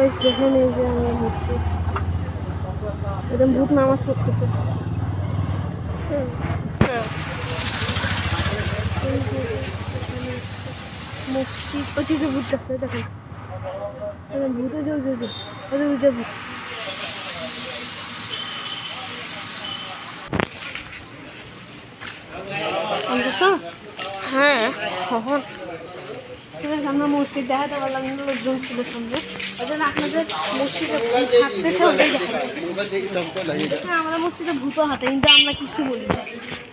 Guys দেখেন এই যে আমরা মসজিদ, একদম ভূত নামাজ পড়তেছে। মসজিদ পঁচিশে ভূত দেখতে দেখেন, ভূতে চলছে ওদের ভূত। হ্যাঁ কখন আমরা মসজিদ দেখাতে পারলাম না, লোকজন ছিল সামনে, ওই জন্য আপনাদের মসজিদে হ্যাঁ আমরা মসজিদে ভূত হাঁটে, কিন্তু আমরা কিছু বলি না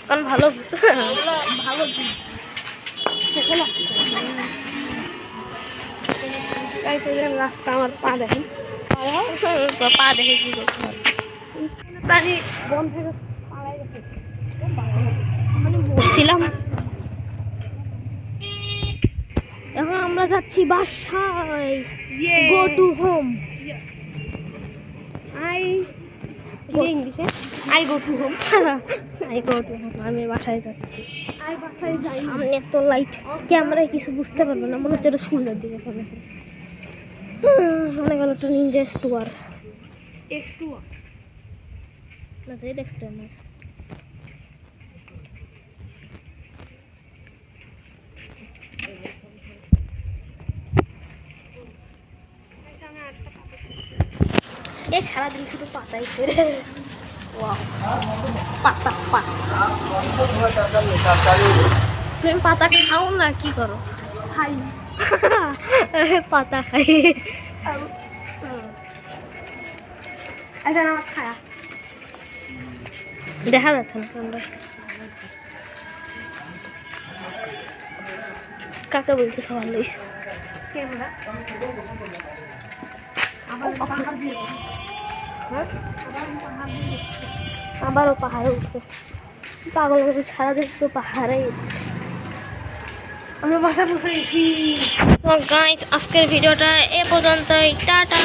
কারণ ভালো ভূত, ভালো রাস্তা আমার পা দেখেন, পা দেখে কি করতে পারে প্রাণী বন থেকে পালাই গেছে মানে বলছিলাম। এখন আমরা যাচ্ছি বাসায়, গো টু হোম। ইংলিশে I go to home, I go to home. আমি বাসায় যাচ্ছি, সামনে এত লাইট ক্যামেরায় কিছু বুঝতে পারবো না, মনে হচ্ছে এটা সূর্যের দিকে চলে। মনে গেল একটা নিনজা স্টোয়ার না, যে দেখতে আমার এই সারাদিন শুধু পাতাই ছেড়ে পাতা পাতা। তুমি পাতা খাও না কি করো? খাই পাতা খাই। আমার খায়া দেখা যাচ্ছে না আমরা কাকে বলতে সবার লইস আবারও পাহাড়ে উঠছে, পাগল গেছে সারাদিন তো পাহাড়ে। আমরা বাসা বসে গেছি। আজকের ভিডিওটা এ পর্যন্তই, টাটা।